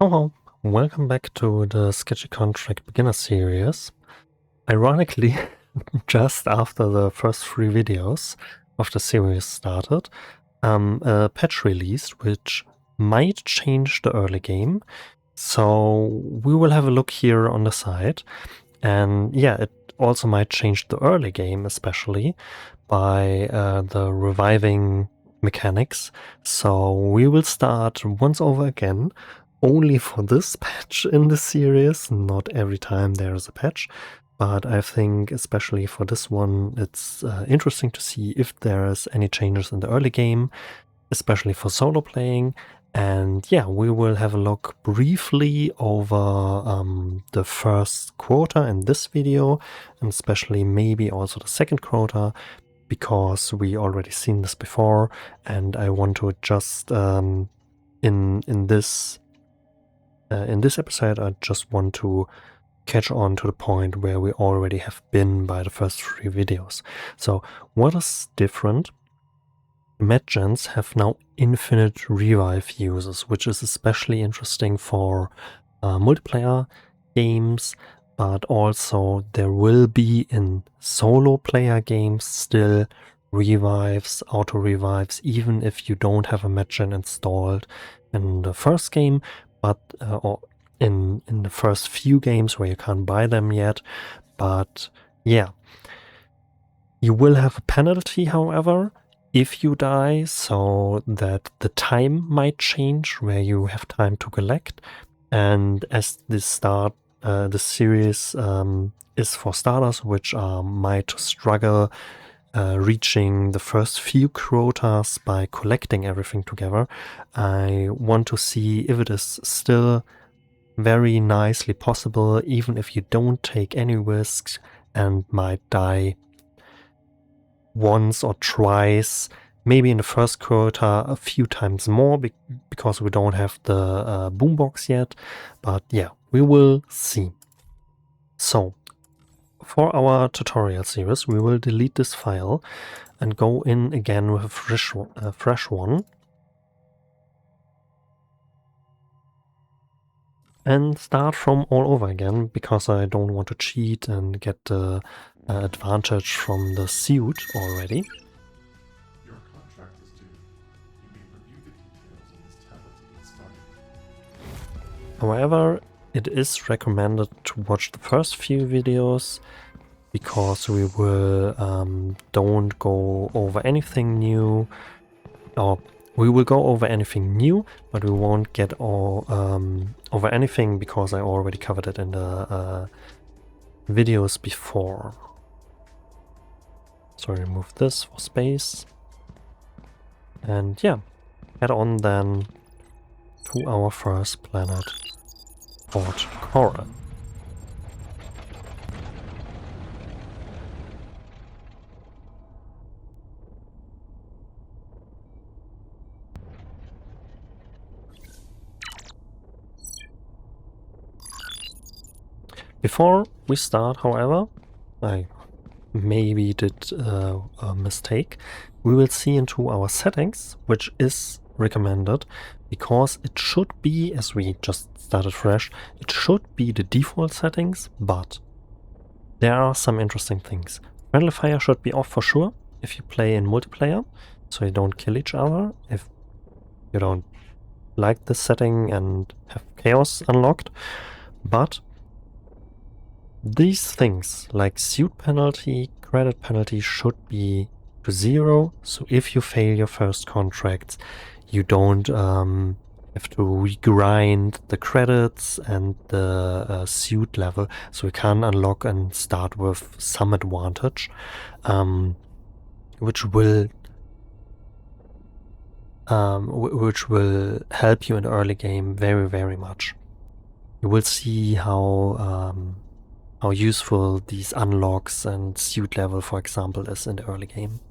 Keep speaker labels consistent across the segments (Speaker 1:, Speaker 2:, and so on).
Speaker 1: Hello, welcome back to the Sketchy Contract Beginner series. Ironically, just after the first 3 videos of the series started, a patch released which might change the early game. So we will have a look here on the side. And yeah, it also might change the early game, especially by the reviving mechanics. So we will start once over again, only for this patch in the series. Not every time there is a patch, but I think especially for this one, it's interesting to see if there's any changes in the early game, especially for solo playing. And yeah, we will have a look briefly over the first quota in this video, and especially maybe also the second quota, because we already seen this before, and I want to just in this episode, I just want to catch on to the point where we already have been by the first 3 videos. So what is different? Medgens have now infinite revive uses, which is especially interesting for multiplayer games, but also there will be in solo player games still revives, auto revives, even if you don't have a medgen installed in the first game, but or in the first few games where you can't buy them yet. But yeah, you will have a penalty, however, if you die, so that the time might change where you have time to collect. And as this the series is for starters, which might struggle reaching the first few quotas by collecting everything together, I want to see if it is still very nicely possible, even if you don't take any risks and might die once or twice, maybe in the first quota a few times more because we don't have the Boombox yet. But yeah, we will see. So for our tutorial series, we will delete this file and go in again with a fresh one. And start from all over again, because I don't want to cheat and get the advantage from the suit already.
Speaker 2: Your contract is due. You may review the details in this tablet to get started.
Speaker 1: However, it is recommended to watch the first few videos, because we will don't go over anything new, or we will go over anything new, but we won't get all over anything because I already covered it in the videos before. So remove this for space, and yeah, head on then to our first planet, Port Coral. Before we start, however, I maybe did a mistake. We will see into our settings, which is recommended, because it should be, as we just started fresh, it should be the default settings, but there are some interesting things. Friendly fire should be off for sure if you play in multiplayer, so you don't kill each other if you don't like this setting and have chaos unlocked. But these things like suit penalty, credit penalty should be to 0, so if you fail your first contracts, you don't have to regrind the credits and the suit level, so you can unlock and start with some advantage, which will help you in the early game very, very much. You will see how useful these unlocks and suit level, for example, is in the early game.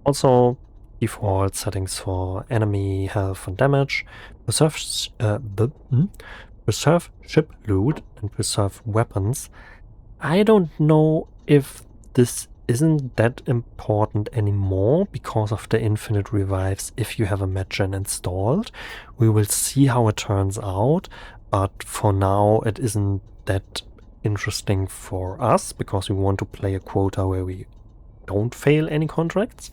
Speaker 1: Also, default settings for enemy health and damage, preserve ship loot, and preserve weapons. I don't know if this isn't that important anymore because of the infinite revives if you have a medgen installed. We will see how it turns out, but for now it isn't that interesting for us because we want to play a quota where we don't fail any contracts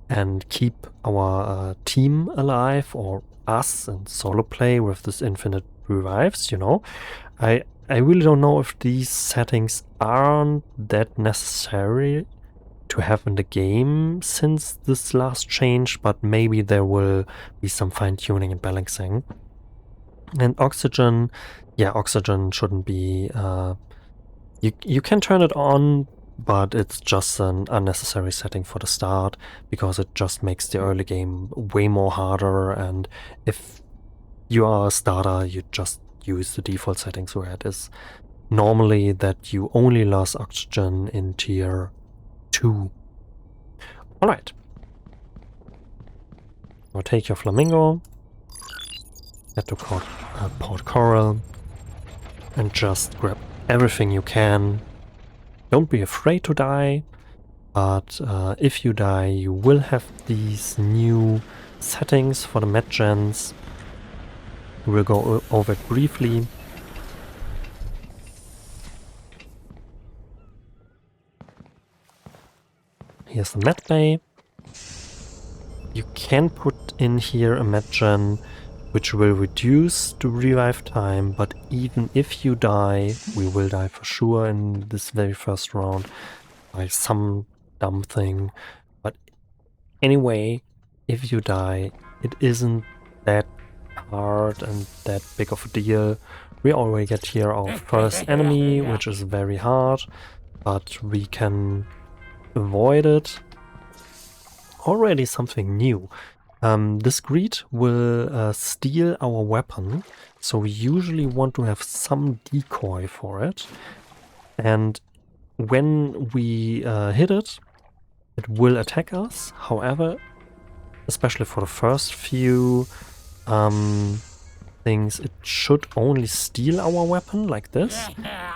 Speaker 1: and keep our team alive, or us in solo play with this infinite revives, you know. I really don't know if these settings aren't that necessary to have in the game since this last change, but maybe there will be some fine-tuning and balancing. And oxygen, yeah, oxygen shouldn't be... you can turn it on, but it's just an unnecessary setting for the start, because it just makes the early game way more harder, and if you are a starter, you just use the default settings where it is normally, that you only lose oxygen in tier 2. Alright. Now take your flamingo, get to Port Coral, and just grab everything you can. Don't be afraid to die, but if you die, you will have these new settings for the medgens. We'll go over it briefly. Here's the medbay. You can put in here a medgen which will reduce the revive time, but even if you die, we will die for sure in this very first round by some dumb thing. But anyway, if you die, it isn't that hard and that big of a deal. We already get here our first enemy, which is very hard, but we can avoid it. Already something new. This greed will steal our weapon, so we usually want to have some decoy for it. And when we hit it, it will attack us. However, especially for the first few things, it should only steal our weapon like this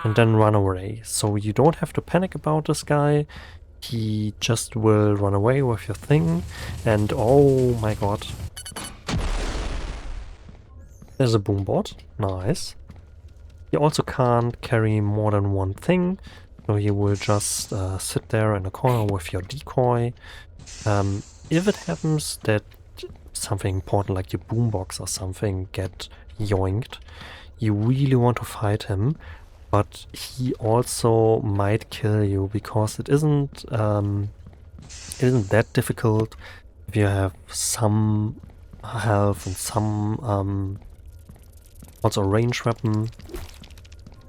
Speaker 1: and then run away. So you don't have to panic about this guy. He just will run away with your thing, and oh my god. There's a boombot. Nice. You also can't carry more than one thing, so you will just sit there in a corner with your decoy. If it happens that something important like your boombox or something get yoinked, you really want to fight him. But he also might kill you, because it isn't that difficult if you have some health and some also range weapon.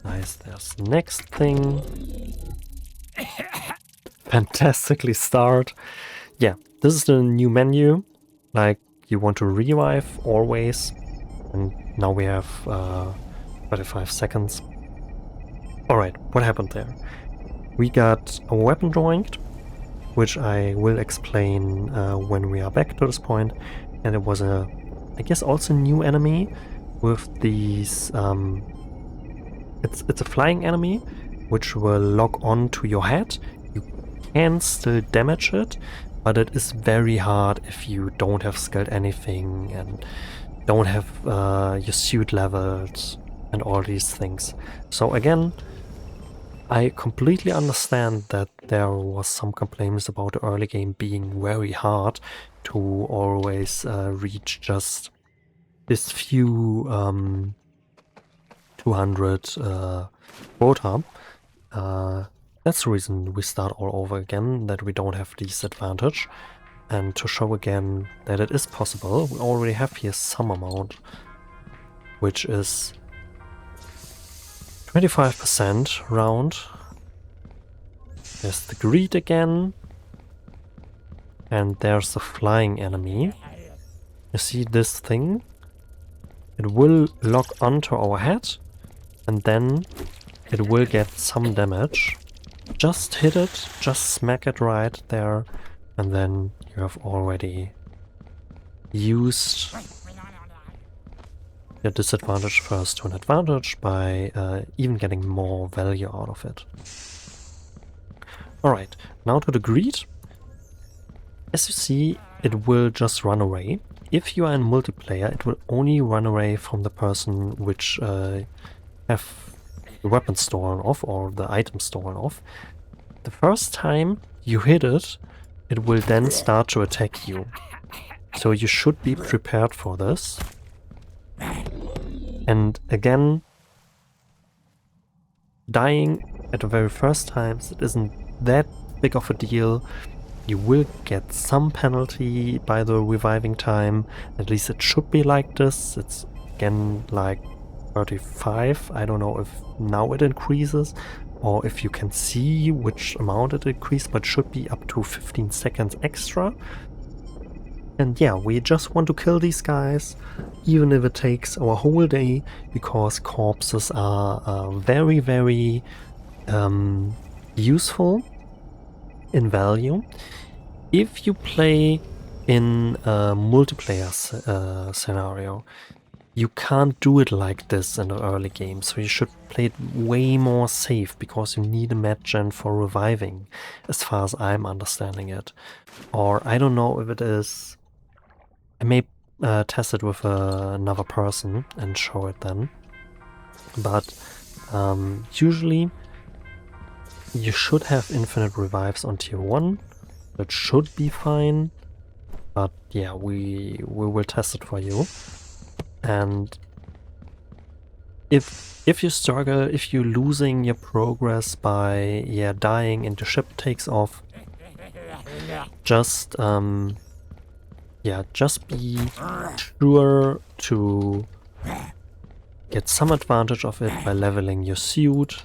Speaker 1: Nice, there's the next thing. Fantastically start. Yeah, this is the new menu. Like, you want to revive always, and now we have 35 seconds. Alright, what happened there? We got a weapon joint, which I will explain when we are back to this point. And it was a, I guess, also new enemy with these... it's a flying enemy, which will lock on to your head. You can still damage it, but it is very hard if you don't have skilled anything and don't have your suit levels and all these things. So again, I completely understand that there was some complaints about the early game being very hard to always reach just this few 200 quota. That's the reason we start all over again, that we don't have this advantage. And to show again that it is possible, we already have here some amount, which is 25% round. There's the greed again. And there's the flying enemy. You see this thing? It will lock onto our head, and then it will get some damage. Just hit it, just smack it right there, and then you have already used your disadvantage first to an advantage by even getting more value out of it. Alright, now to the greed. As you see, it will just run away. If you are in multiplayer, it will only run away from the person which have the weapon stolen off or the item stolen off. The first time you hit it, it will then start to attack you. So you should be prepared for this. And again, dying at the very first times, it isn't that big of a deal. You will get some penalty by the reviving time. At least it should be like this. It's again like 35. I don't know if now it increases or if you can see which amount it increased, but it should be up to 15 seconds extra. And yeah, we just want to kill these guys, even if it takes our whole day, because corpses are very, very useful in value. If you play in a multiplayer scenario, you can't do it like this in the early game, so you should play it way more safe, because you need a medgen for reviving, as far as I'm understanding it. Or I don't know if it is... I may test it with another person and show it then. But usually you should have infinite revives on tier 1. That should be fine. But yeah, we will test it for you. And if you struggle, if you're losing your progress by dying and your ship takes off, just just be sure to get some advantage of it by leveling your suit.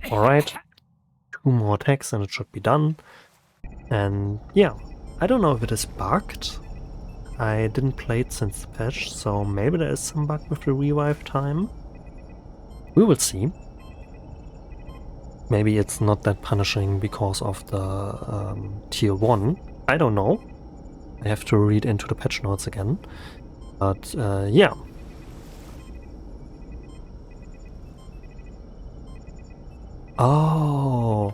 Speaker 1: Alright, 2 more attacks and it should be done. And yeah, I don't know if it is bugged. I didn't play it since the patch, so maybe there is some bug with the revive time. We will see. Maybe it's not that punishing because of the tier 1. I don't know. I have to read into the patch notes again. But yeah. Oh.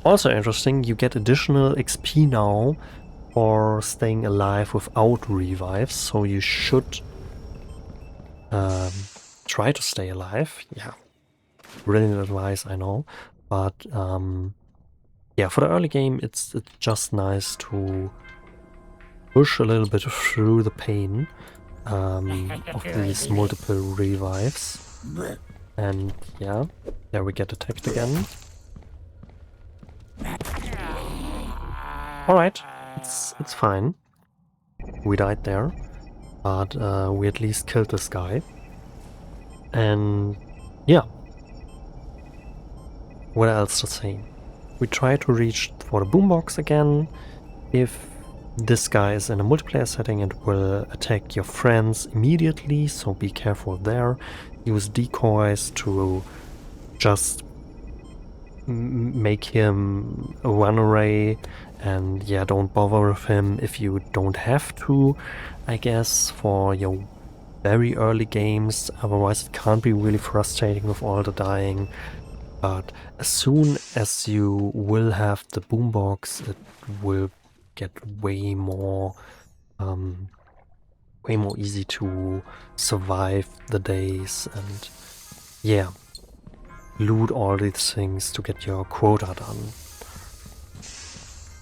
Speaker 1: Also interesting, you get additional XP now for staying alive without revives, so you should try to stay alive. Yeah, brilliant advice, I know. But yeah, for the early game, it's just nice to push a little bit through the pain of these multiple revives. And yeah, there we get attacked again. Alright, it's fine. We died there, but we at least killed this guy. And yeah, what else to say? We try to reach for the boombox again. If this guy is in a multiplayer setting, it will attack your friends immediately, so be careful there. Use decoys to just make him run away, and yeah, don't bother with him if you don't have to, I guess, for your very early games. Otherwise it can't be really frustrating with all the dying. But as soon as you will have the boombox, it will get way more easy to survive the days and yeah, loot all these things to get your quota done.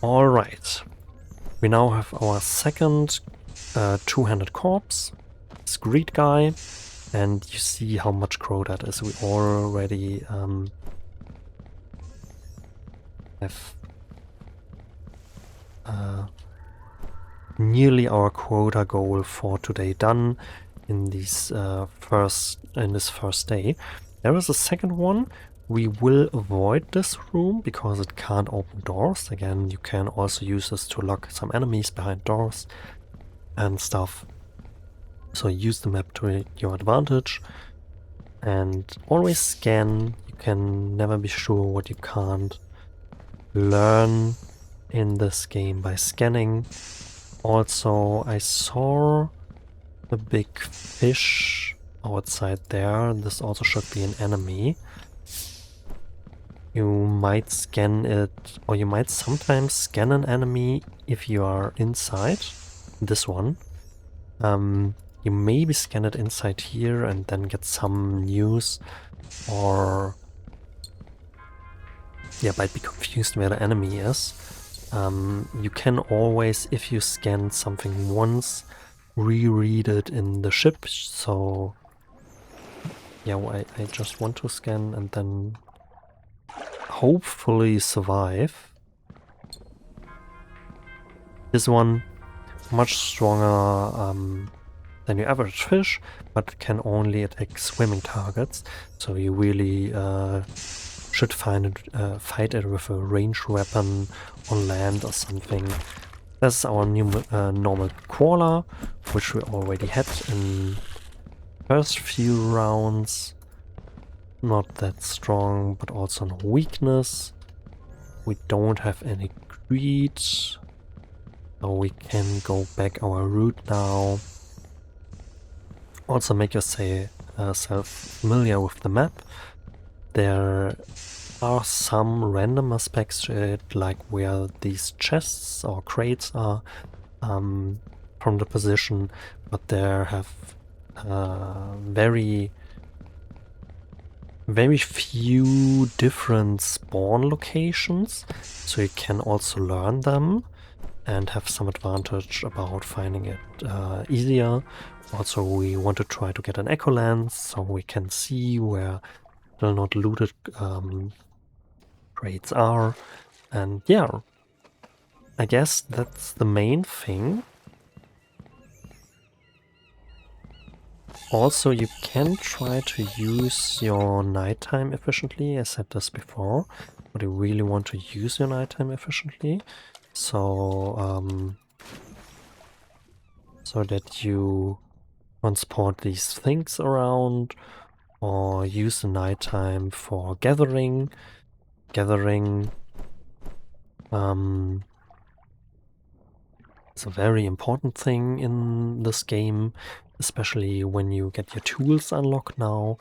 Speaker 1: Alright, we now have our second two-handed corpse, this greed guy, and you see how much quota that is. We already have nearly our quota goal for today done in this first day. There is a second one. We will avoid this room because it can't open doors. Again, you can also use this to lock some enemies behind doors and stuff. So use the map to your advantage and always scan. You can never be sure what you can't learn in this game by scanning. Also, I saw a big fish outside there. This also should be an enemy. You might scan it, or you might sometimes scan an enemy if you are inside. This one. You maybe scan it inside here and then get some news, or yeah, might be confused where the enemy is. You can always, if you scan something once, reread it in the ship. So yeah, I just want to scan and then hopefully survive. This one much stronger than your average fish, but can only attack swimming targets. So you really should fight it with a ranged weapon on land or something. That's our new normal Quota, which we already had in first few rounds. Not that strong, but also no weakness. We don't have any greed, so we can go back our route now. Also make yourself familiar with the map. There are some random aspects to it, like where these chests or crates are from the position, but there have very few different spawn locations, so you can also learn them and have some advantage about finding it easier. Also, we want to try to get an echo lens so we can see where the not looted crates are. And yeah, I guess that's the main thing. Also, you can try to use your nighttime efficiently. I said this before, but you really want to use your nighttime efficiently. So, so that you transport these things around, or use the nighttime for gathering. Is a very important thing in this game, especially when you get your tools unlocked now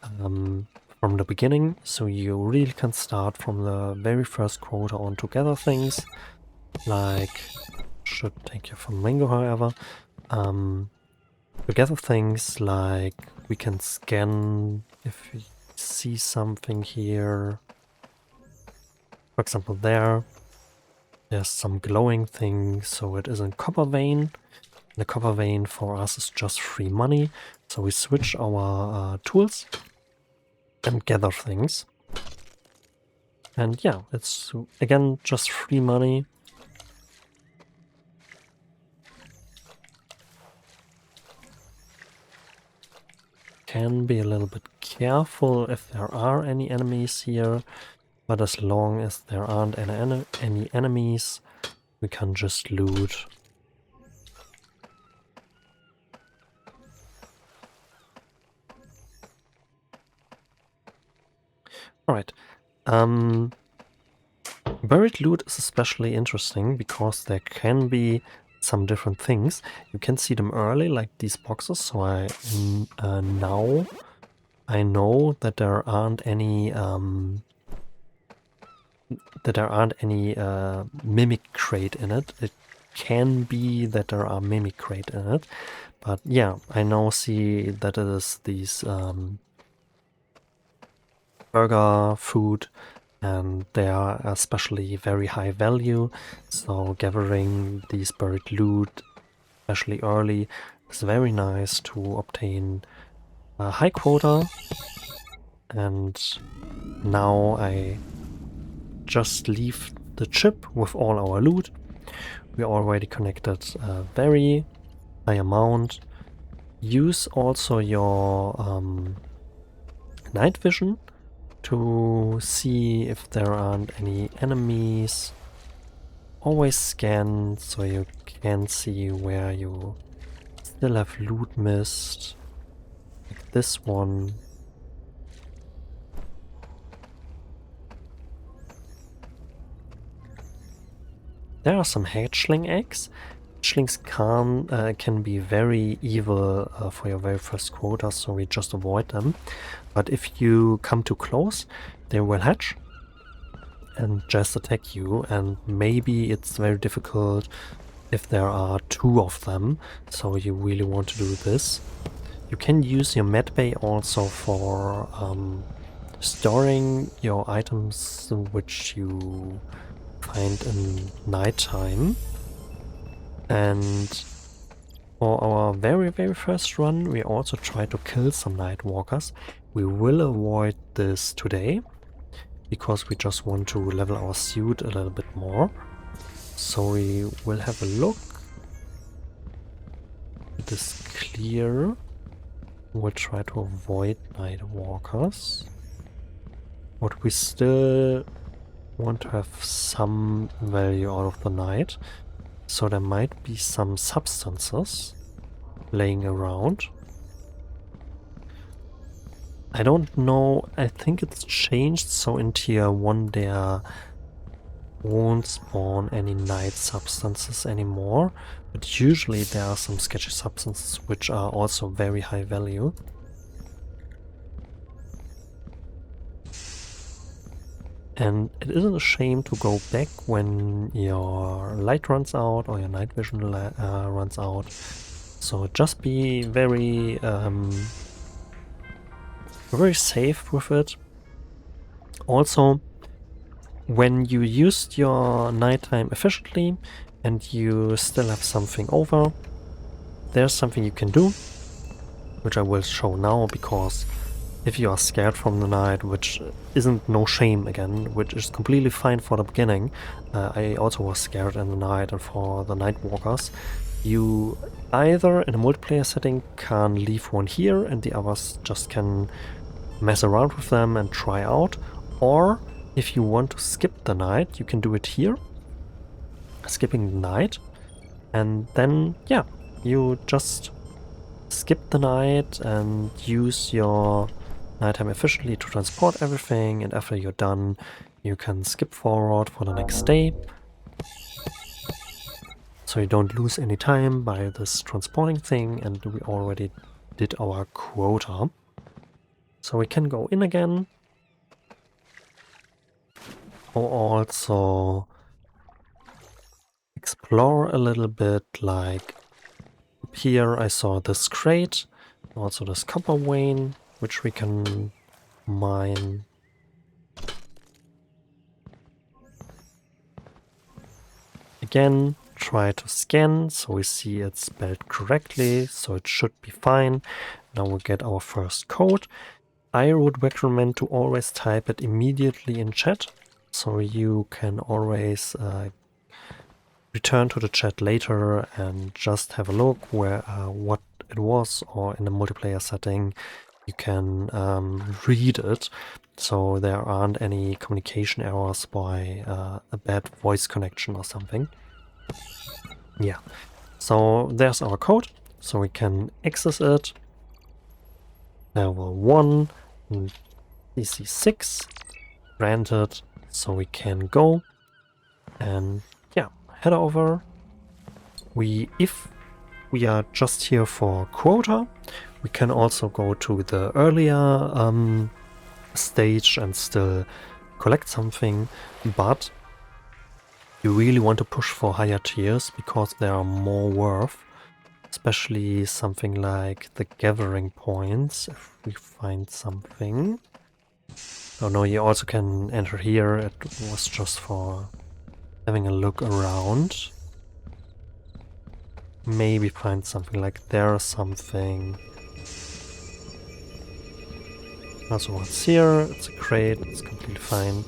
Speaker 1: from the beginning. So you really can start from the very first quota on to gather things, like should take your flamingo, however. To gather things like we can scan if we see something here. For example, there's some glowing thing, so it is in copper vein. The copper vein for us is just free money, so we switch our tools and gather things. And yeah, it's again just free money. Can be a little bit careful if there are any enemies here, but as long as there aren't any enemies, we can just loot. Alright. Buried loot is especially interesting because there can be some different things. You can see them early, like these boxes, so now I know that there aren't any mimic crate in it. It can be that there are mimic crate in it, but yeah, I now see that it is these burger food, and they are especially very high value, so gathering these buried loot, especially early, is very nice to obtain a high quota. And now I just leave the chip with all our loot. We already connected a very high amount. Use also your night vision to see if there aren't any enemies. Always scan so you can see where you still have loot missed, like this one. There are some hatchling eggs. Witchlings can be very evil for your very first quota, so we just avoid them. But if you come too close, they will hatch and just attack you, and maybe it's very difficult if there are 2 of them, so you really want to do this. You can use your medbay also for storing your items which you find in nighttime. And for our very first run, we also try to kill some night walkers. We will avoid this today, because we just want to level our suit a little bit more. So we will have a look. It is clear. We'll try to avoid night walkers. But we still want to have some value out of the night. So there might be some substances laying around. I don't know, I think it's changed, so in tier 1 there won't spawn any night substances anymore, but usually there are some sketchy substances which are also very high value. And it isn't a shame to go back when your light runs out or your night vision runs out. So just be very safe with it. Also, when you used your nighttime efficiently and you still have something over, there's something you can do, which I will show now, because if you are scared from the night, which isn't no shame again, which is completely fine for the beginning, I also was scared in the night, and for the night walkers, you either in a multiplayer setting can leave one here and the others just can mess around with them and try out, or if you want to skip the night, you can do it here, skipping the night, and then yeah, you just skip the night and use your nighttime efficiently to transport everything, and after you're done you can skip forward for the next day, so you don't lose any time by this transporting thing. And we already did our quota, so we can go in again, or also explore a little bit. Like up here I saw this crate, also this copper vein, which we can mine. Again, try to scan so we see it's spelled correctly, so it should be fine. Now we get our first code. I would recommend to always type it immediately in chat, so you can always return to the chat later and just have a look where what it was, or in a multiplayer setting you can read it, so there aren't any communication errors by a bad voice connection or something. Yeah, so there's our code, so we can access it. Level 1, DC 6, granted, so we can go and yeah, head over. If we are just here for quota, we can also go to the earlier stage and still collect something, but you really want to push for higher tiers because they are more worth, especially something like the gathering points, if we find something. Oh no, you also can enter here, it was just for having a look around. Maybe find something like there or something. Also what's here, it's a crate, it's completely fine.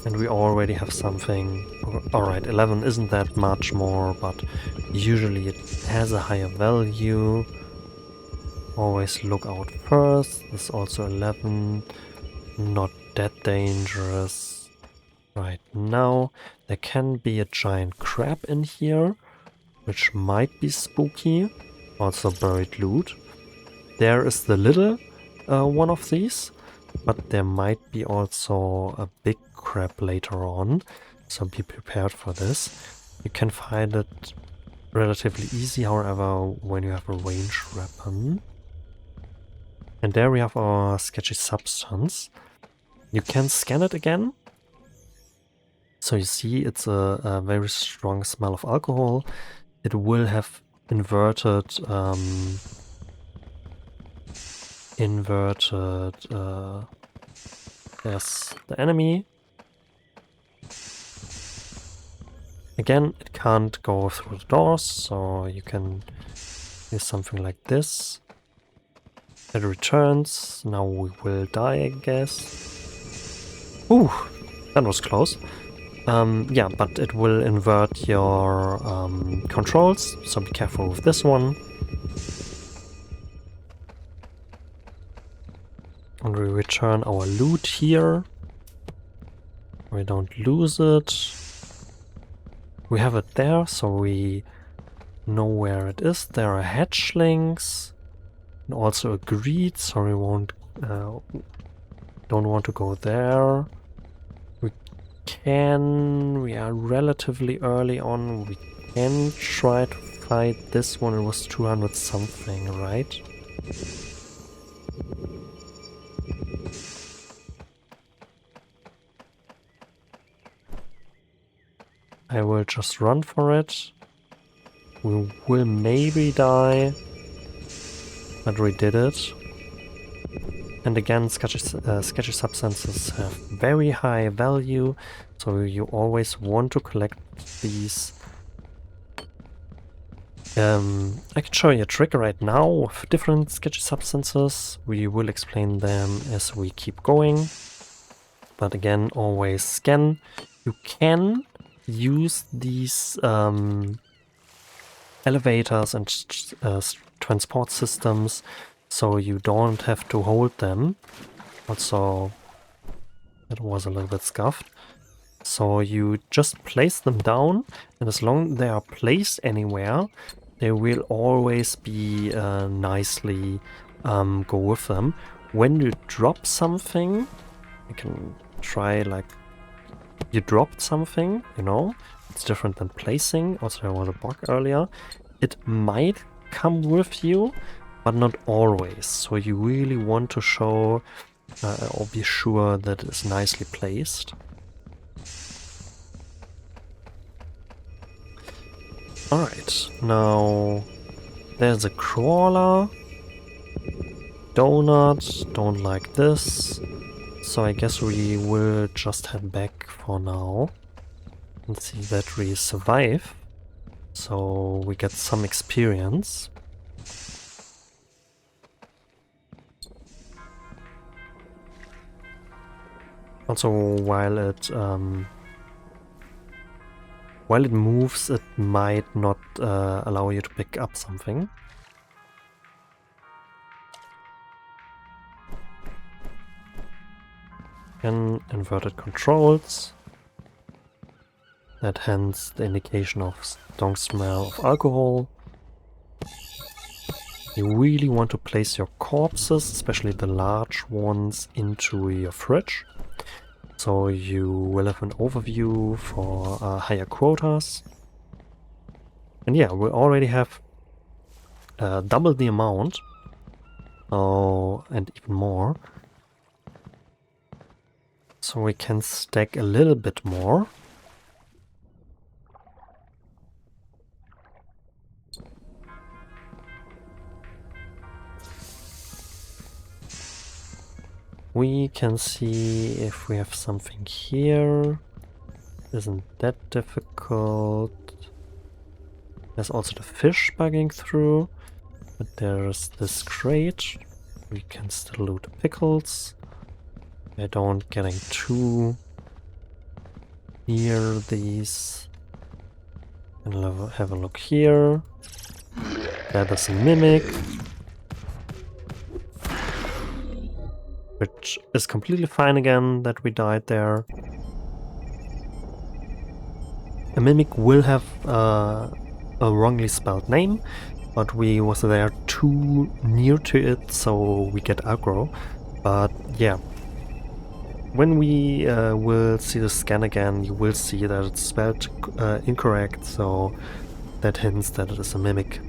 Speaker 1: And we already have something. Alright, 11 isn't that much more, but usually it has a higher value. Always look out first. This is also 11. Not that dangerous. Right now, there can be a giant crab in here, which might be spooky. Also buried loot. There is the little one of these, but there might be also a big crab later on, so be prepared for this. You can find it relatively easy, however, when you have a ranged weapon. And there we have our sketchy substance. You can scan it again. So you see it's a very strong smell of alcohol. It will have inverted there's the enemy. Again, it can't go through the doors, so you can use something like this. It returns. Now we will die, I guess. Ooh, that was close. Yeah, but it will invert your controls, so be careful with this one. And we return our loot here. We don't lose it. We have it there, so we know where it is. There are hatchlings. And also a greed, so we don't want to go there. We are relatively early on. We can try to fight this one. It was 200 something, right? I will just run for it. We will maybe die, but we did it. And again, sketchy substances have very high value, so you always want to collect these. I can show you a trick right now with different sketchy substances. We will explain them as we keep going. But again, always scan. You can use these elevators and transport systems, so you don't have to hold them. Also, it was a little bit scuffed. So you just place them down, and as long as they are placed anywhere, they will always be nicely go with them. When you drop something, you can try like you dropped something, you know, it's different than placing. Also, there was a bug earlier. It might come with you, but not always. So you really want to show or be sure that it's nicely placed. Alright, now there's a crawler. Donut, don't like this. So I guess we will just head back for now and see that we survive. So we get some experience. Also, while it moves, it might not allow you to pick up something. Again, inverted controls. That hence the indication of strong smell of alcohol. You really want to place your corpses, especially the large ones, into your fridge. So you will have an overview for higher quotas. And yeah, we already have double the amount. And even more. So we can stack a little bit more. We can see if we have something here. Isn't that difficult. There's also the fish bugging through. But there's this crate. We can still loot the pickles. I don't getting too near these. And have a look here. That is a mimic. Which is completely fine again that we died there. A mimic will have a wrongly spelled name, but we was there too near to it, so we get aggro. But yeah, when we will see the scan again, you will see that it's spelled incorrect, so that hints that it is a mimic.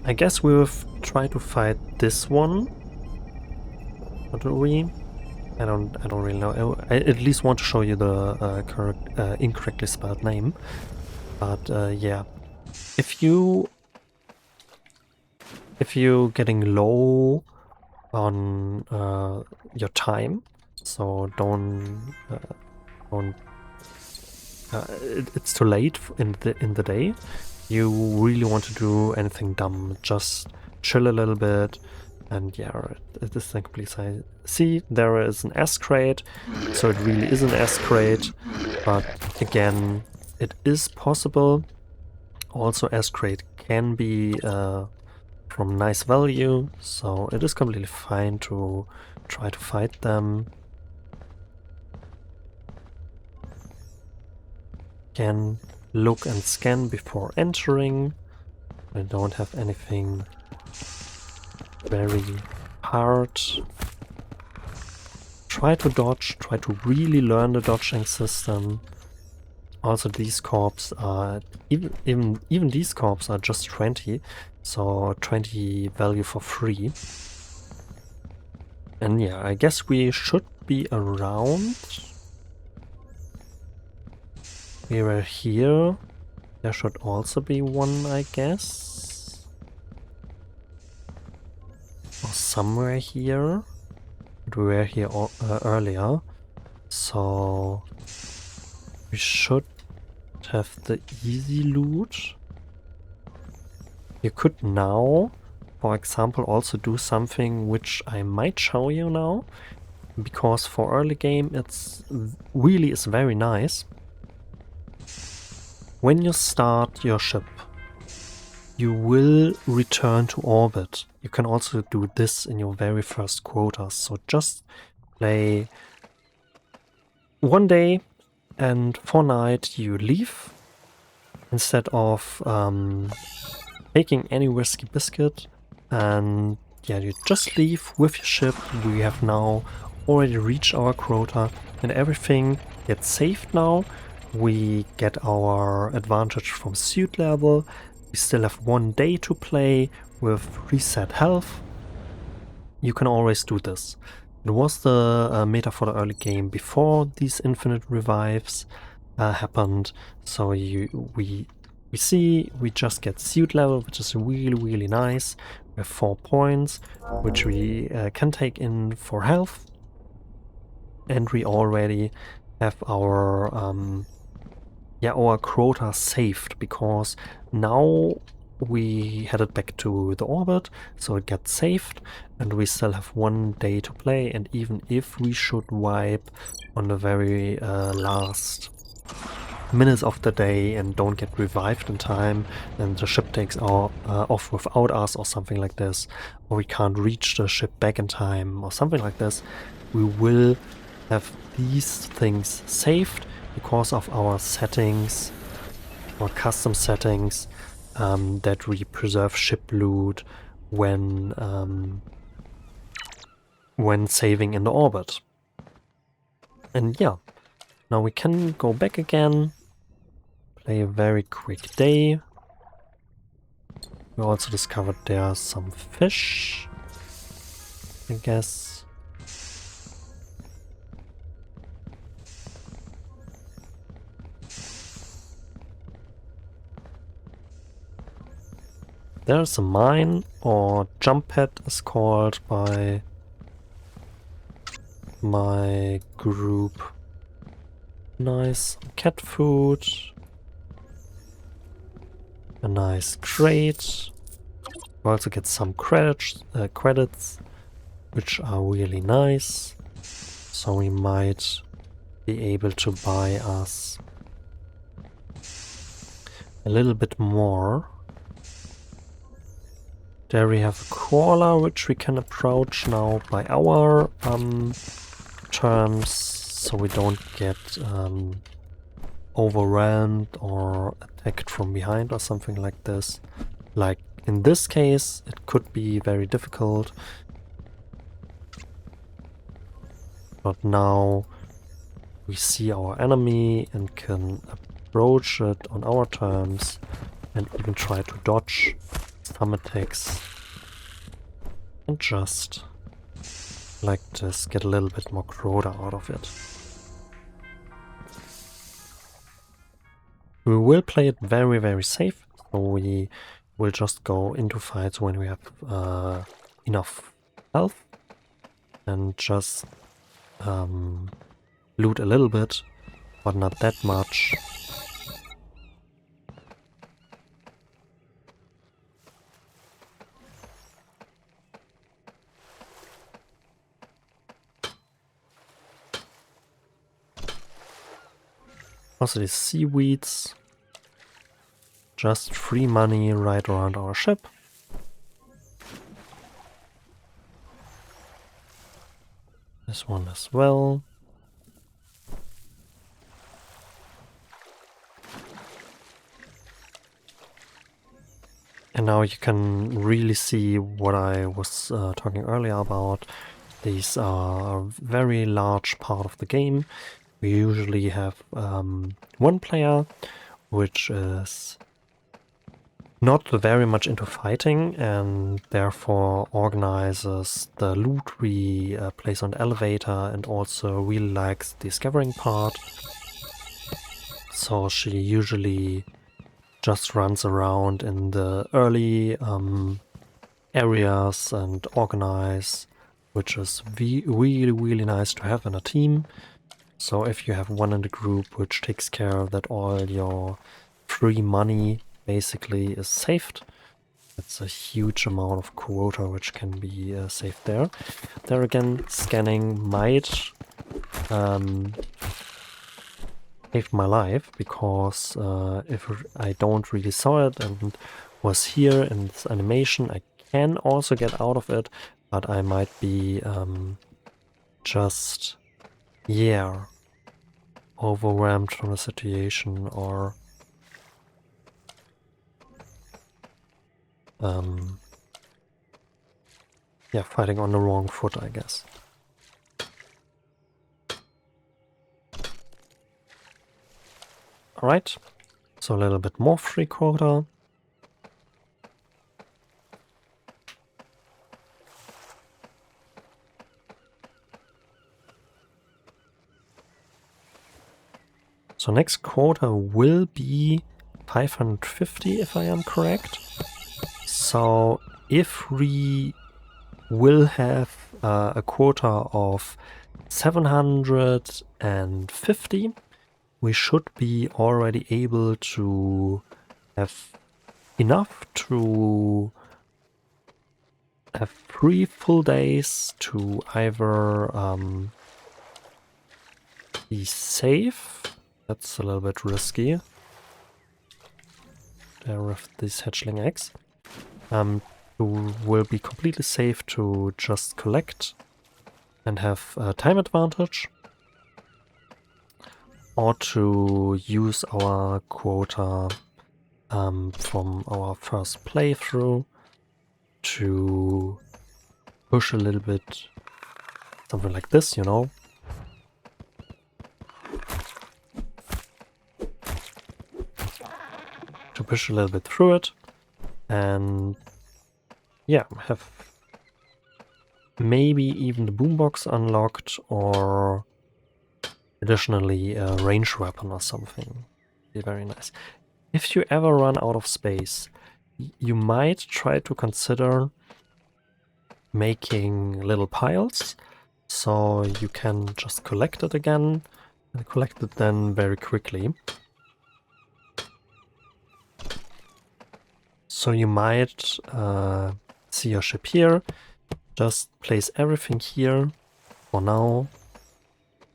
Speaker 1: I guess we'll try to fight this one. What do we? I don't really know. I at least want to show you the correct, incorrectly spelled name. But yeah, if you getting low on your time, so it's too late in the day. You really want to do anything dumb, just chill a little bit, and yeah, it is then complete size. See, there is an S crate, so it really is an S crate, but again, it is possible. Also, S crate can be from nice value, so it is completely fine to try to fight them. Can look and scan before entering. I don't have anything very hard. Try to dodge, try to really learn the dodging system. Also, these corps are even these corps are just 20, so 20 value for free. And yeah, I guess we should be around. We were here. There should also be one, I guess. Or somewhere here. But we were here earlier. So we should have the easy loot. You could now, for example, also do something which I might show you now. Because for early game it's really is very nice. When you start your ship, you will return to orbit. You can also do this in your very first quotas. So just play one day and for night you leave instead of taking any risky biscuit, and yeah, you just leave with your ship. We have now already reached our quota and everything gets saved now. We get our advantage from suit level. We still have one day to play with reset health. You can always do this. It was the meta for the early game before these infinite revives happened. So we just get suit level, which is really nice. We have 4 points, which we can take in for health. And we already have our our quota saved, because now we headed back to the orbit, so it gets saved, and we still have one day to play. And even if we should wipe on the very last minutes of the day and don't get revived in time, and the ship takes off without us or something like this, or we can't reach the ship back in time or something like this, we will have these things saved because of our settings, our custom settings, that we preserve ship loot when saving in the orbit. And yeah, now we can go back again, play a very quick day. We also discovered there are some fish, I guess. There's a mine, or jump pad is called by my group. Nice cat food. A nice crate. We also get some credits, which are really nice. So we might be able to buy us a little bit more. There we have a crawler, which we can approach now by our terms, so we don't get overwhelmed or attacked from behind or something like this. Like in this case, it could be very difficult. But now we see our enemy and can approach it on our terms and even try to dodge some attacks. And just like this, get a little bit more Quota out of it. We will play it very, very safe, so we will just go into fights when we have enough health and just loot a little bit, but not that much. Also these seaweeds, just free money right around our ship. This one as well. And now you can really see what I was talking earlier about. These are a very large part of the game. We usually have one player which is not very much into fighting and therefore organizes the loot we place on the elevator and also really likes the scavenging part. So she usually just runs around in the early areas and organize, which is really, really nice to have in a team. So if you have one in the group which takes care that all your free money basically is saved, it's a huge amount of quota which can be saved there. There again, scanning might save my life, because if I don't really saw it and was here in this animation, I can also get out of it, but I might be just, yeah, overwhelmed from the situation, or yeah, fighting on the wrong foot, I guess. Alright, so a little bit more free quota. So next quota will be 550 if I am correct. So if we will have a quota of 750, we should be already able to have enough to have 3 full days to either be safe. That's a little bit risky. There with these hatchling eggs. Will be completely safe to just collect and have a time advantage, or to use our quota from our first playthrough to push a little bit, something like this, you know. To push a little bit through it and yeah, have maybe even the boombox unlocked, or additionally a range weapon or something. Be very nice. If you ever run out of space, you might try to consider making little piles, so you can just collect it again and collect it then very quickly. So you might see your ship here, just place everything here for now,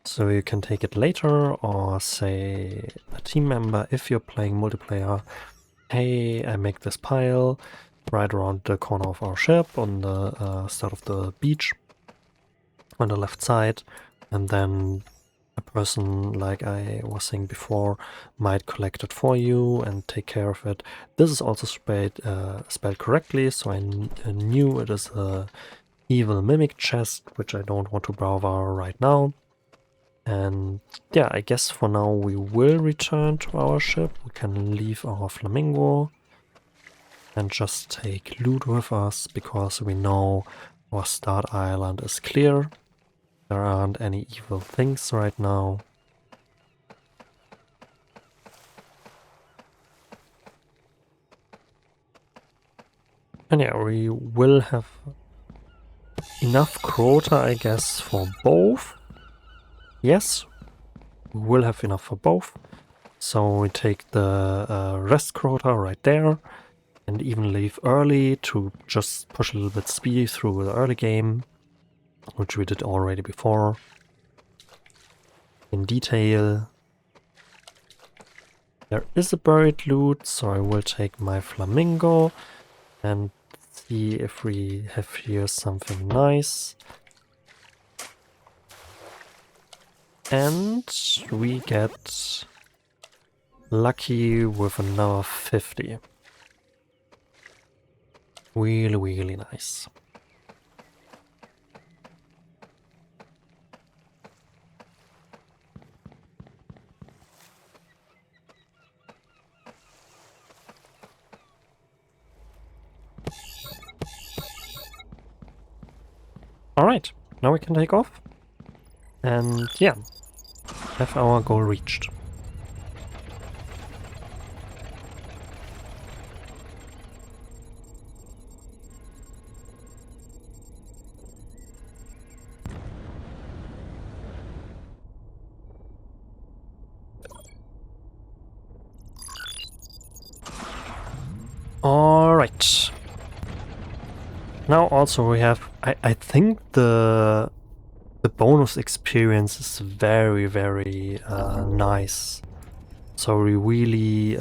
Speaker 1: so you can take it later, or say a team member, if you're playing multiplayer, hey, I make this pile right around the corner of our ship on the start of the beach on the left side, and then a person, like I was saying before, might collect it for you and take care of it. This is also spelled correctly, so I knew it is a evil mimic chest, which I don't want to bother right now. And yeah, I guess for now we will return to our ship. We can leave our flamingo and just take loot with us, because we know our start island is clear. There aren't any evil things right now. And yeah, we will have enough quota, I guess, for both. Yes, we will have enough for both. So we take the rest quota right there, and even leave early to just push a little bit speedy through the early game, which we did already before. In detail. There is a buried loot, so I will take my flamingo and see if we have here something nice. And we get lucky with another 50. Really, really nice. Alright, now we can take off. And yeah, have our goal reached. Alright. Now also we have, I think the bonus experience is very, very nice. So we really,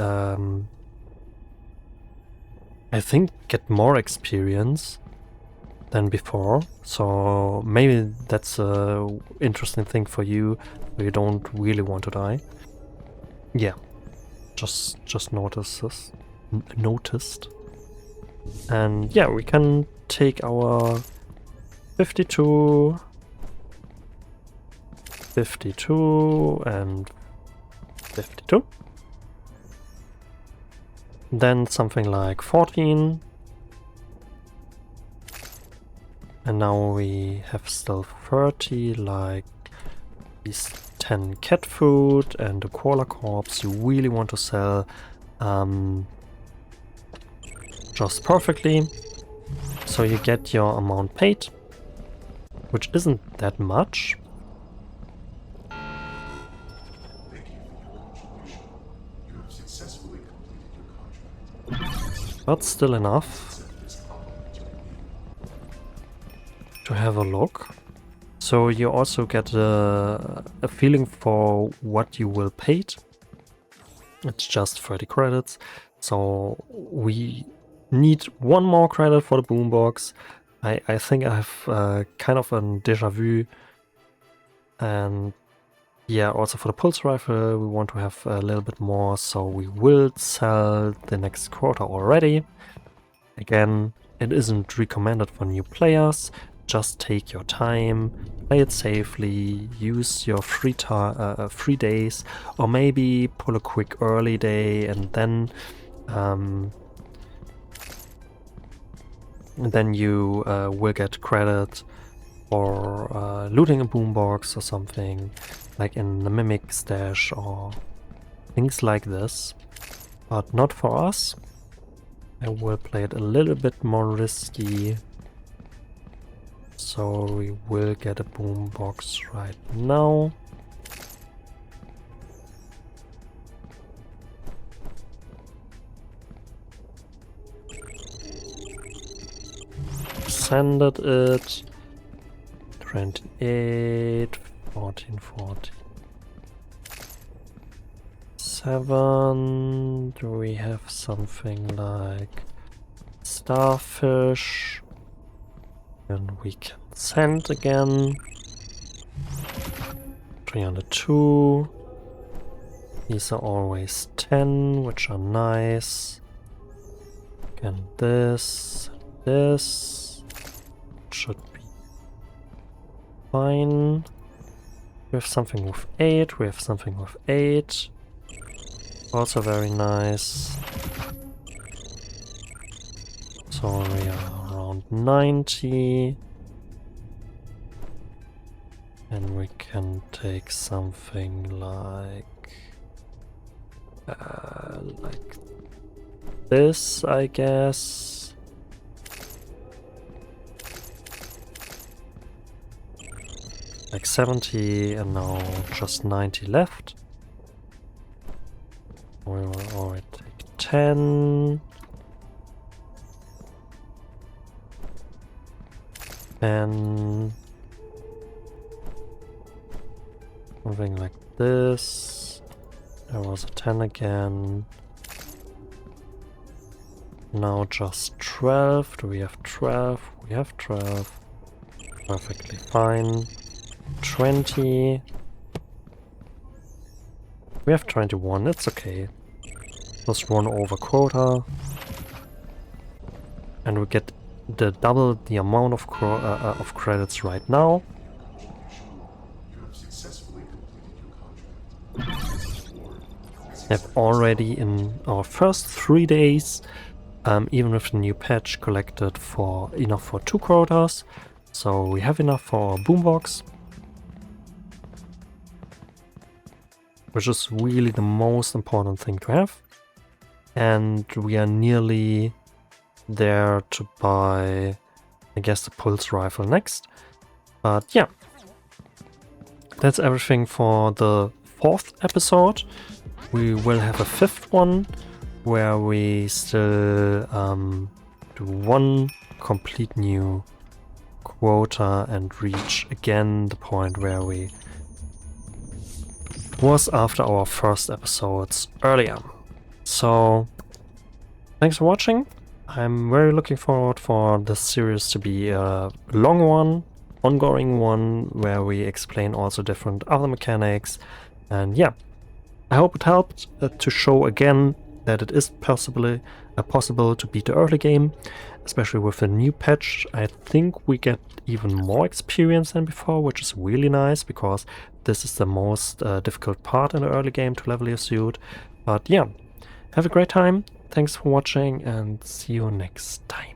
Speaker 1: I think, get more experience than before. So maybe that's a interesting thing for you, where you don't really want to die. Yeah, just noticed. And yeah, we can take our 52, 52 and 52. Then something like 14. And now we have still 30, like these 10 cat food and the koala corpse you really want to sell just perfectly. So you get your amount paid, which isn't that much. But still enough to have a look. So you also get a feeling for what you will pay. It's just 30 credits. So we need one more credit for the boombox. I think I have kind of a déjà vu. And yeah, also for the pulse rifle we want to have a little bit more, so we will sell the next quota already. Again, it isn't recommended for new players. Just take your time, play it safely, use your free days, or maybe pull a quick early day and then you will get credit for looting a boombox or something, like in the Mimic stash or things like this. But not for us. I will play it a little bit more risky. So we will get a boombox right now. Sanded it. 28, 14, 47. Do we have something like starfish? And we can send again. 302. These are always 10, which are nice. Again, this should be fine. We have something with 8, we have something with 8. Also very nice. So we are around 90. And we can take something like this, I guess. Like 70 and now just 90 left. We will already take 10. And something like this. There was a 10 again. Now just 12. Do we have 12? We have 12. Perfectly fine. 20. We have 21, it's okay. Just run over quota. And we get the double the amount of credits right now.
Speaker 2: You have successfully completed your contract.
Speaker 1: Have already in our first 3 days, even with the new patch, collected enough for 2 quotas. So we have enough for our Boombox, which is really the most important thing to have. And we are nearly there to buy, I guess, the pulse rifle next. But yeah, that's everything for the 4th episode. We will have a 5th one where we still do 1 complete new quota and reach again the point where we was after our first episodes earlier. So thanks for watching. I'm very looking forward for this series to be a long one, ongoing one, where we explain also different other mechanics. And yeah, I hope it helped to show again that it is possible to beat the early game, especially with the new patch. I think we get even more experience than before, which is really nice, because this is the most difficult part in the early game to level your suit. But yeah, have a great time. Thanks for watching and see you next time.